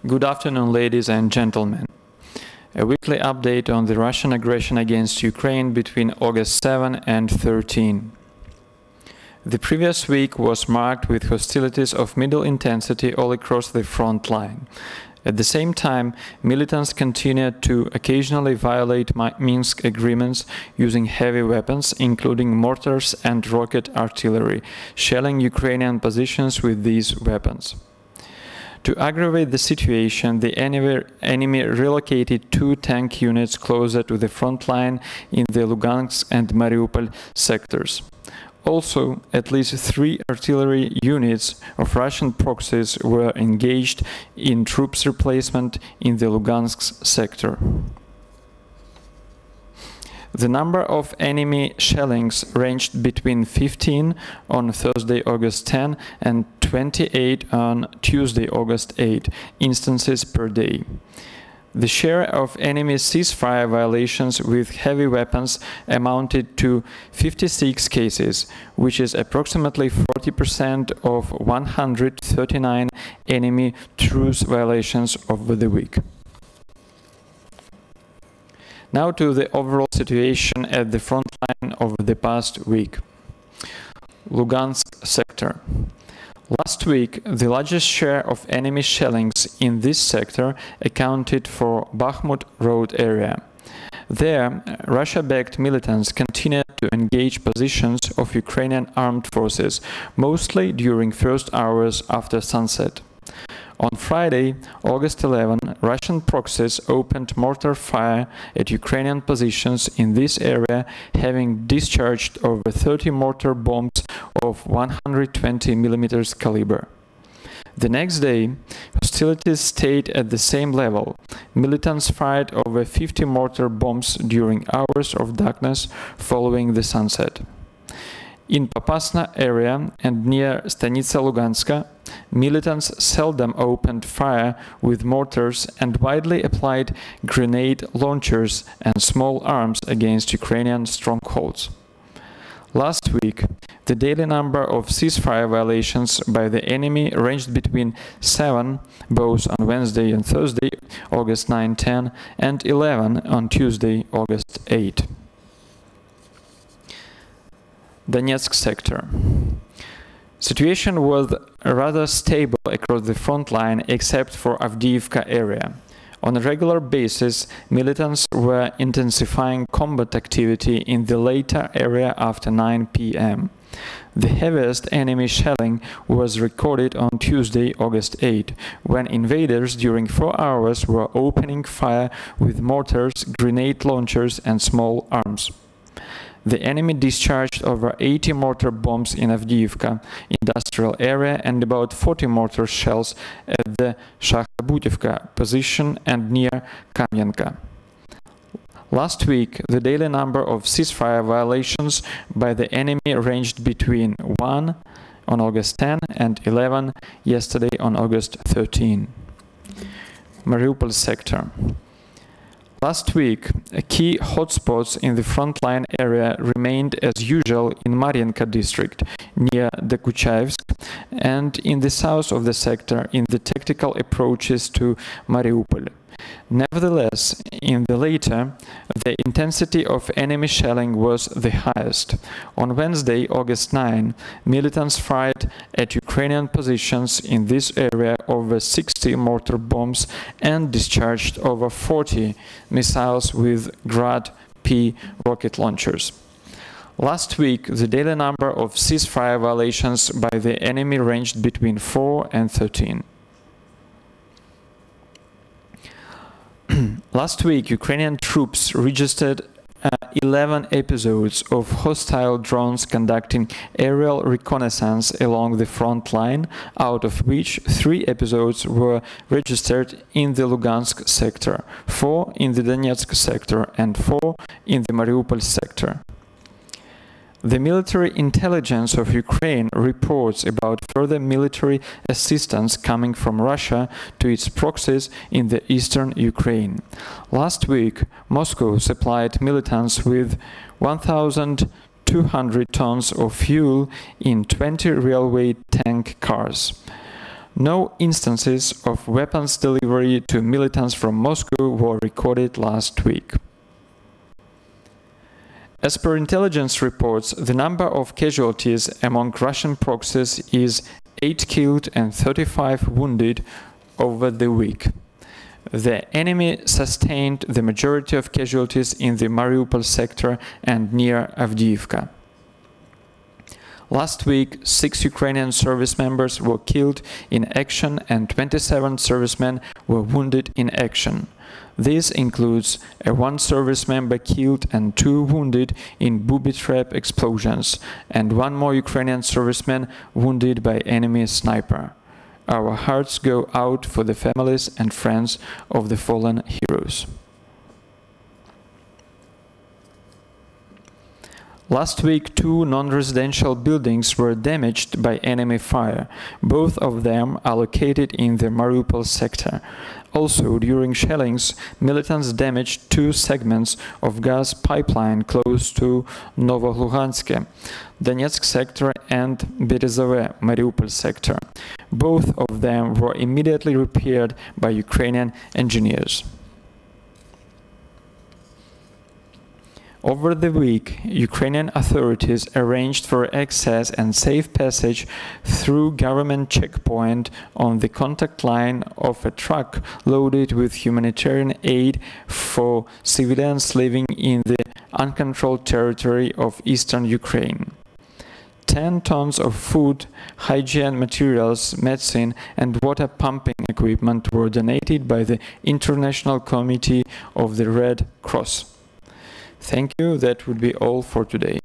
Good afternoon, ladies and gentlemen. A weekly update on the Russian aggression against Ukraine between August 7 and 13. The previous week was marked with hostilities of middle intensity all across the front line. At the same time, militants continued to occasionally violate Minsk agreements using heavy weapons, including mortars and rocket artillery, shelling Ukrainian positions with these weapons. To aggravate the situation, the enemy relocated 2 tank units closer to the front line in the Lugansk and Mariupol sectors. Also, at least 3 artillery units of Russian proxies were engaged in troops replacement in the Lugansk sector. The number of enemy shellings ranged between 15 on Thursday, August 10 and 28 on Tuesday, August 8 instances per day. The share of enemy ceasefire violations with heavy weapons amounted to 56 cases, which is approximately 40% of 139 enemy truce violations over the week. Now to the overall situation at the front line over the past week. Lugansk sector. Last week, the largest share of enemy shellings in this sector accounted for Bakhmut road area. There, Russia-backed militants continued to engage positions of Ukrainian armed forces, mostly during first hours after sunset. On Friday, August 11, Russian proxies opened mortar fire at Ukrainian positions in this area, having discharged over 30 mortar bombs of 120 mm caliber. The next day, hostilities stayed at the same level. Militants fired over 50 mortar bombs during hours of darkness following the sunset. In Popasna area and near Stanitsa Luganska, militants seldom opened fire with mortars and widely applied grenade launchers and small arms against Ukrainian strongholds. Last week, the daily number of ceasefire violations by the enemy ranged between 7, both on Wednesday and Thursday, August 9-10, and 11 on Tuesday, August 8. Donetsk sector. Situation was rather stable across the front line except for Avdiivka area. On a regular basis, militants were intensifying combat activity in the later area after 9 p.m. The heaviest enemy shelling was recorded on Tuesday, August 8, when invaders during 4 hours were opening fire with mortars, grenade launchers and small arms. The enemy discharged over 80 mortar bombs in Avdiivka industrial area and about 40 mortar shells at the Shakhabutivka position and near Kamyanka. Last week, the daily number of ceasefire violations by the enemy ranged between 1 on August 10 and 11 yesterday on August 13. Mariupol sector. Last week, key hotspots in the frontline area remained as usual in Marienka district, near Dokuchaevsk, and in the south of the sector in the tactical approaches to Mariupol. Nevertheless, in the later, the intensity of enemy shelling was the highest. On Wednesday, August 9, militants fired at Ukrainian positions in this area over 60 mortar bombs and discharged over 40 missiles with Grad-P rocket launchers. Last week, the daily number of ceasefire violations by the enemy ranged between 4 and 13. Last week, Ukrainian troops registered 11 episodes of hostile drones conducting aerial reconnaissance along the front line, out of which 3 episodes were registered in the Lugansk sector, 4 in the Donetsk sector, and 4 in the Mariupol sector. The military intelligence of Ukraine reports about further military assistance coming from Russia to its proxies in the eastern Ukraine. Last week, Moscow supplied militants with 1,200 tons of fuel in 20 railway tank cars. No instances of weapons delivery to militants from Moscow were recorded last week. As per intelligence reports, the number of casualties among Russian proxies is 8 killed and 35 wounded over the week. The enemy sustained the majority of casualties in the Mariupol sector and near Avdiivka. Last week, 6 Ukrainian service members were killed in action and 27 servicemen were wounded in action. This includes one service member killed and 2 wounded in booby trap explosions, and 1 more Ukrainian serviceman wounded by enemy sniper. Our hearts go out for the families and friends of the fallen heroes. Last week, 2 non-residential buildings were damaged by enemy fire. Both of them are located in the Mariupol sector. Also, during shellings, militants damaged 2 segments of gas pipeline close to Novoluhansk, Donetsk sector and Berezove, Mariupol sector. Both of them were immediately repaired by Ukrainian engineers. Over the week, Ukrainian authorities arranged for access and safe passage through government checkpoint on the contact line of a truck loaded with humanitarian aid for civilians living in the uncontrolled territory of eastern Ukraine. 10 tons of food, hygiene materials, medicine, and water pumping equipment were donated by the International Committee of the Red Cross. Thank you. That would be all for today.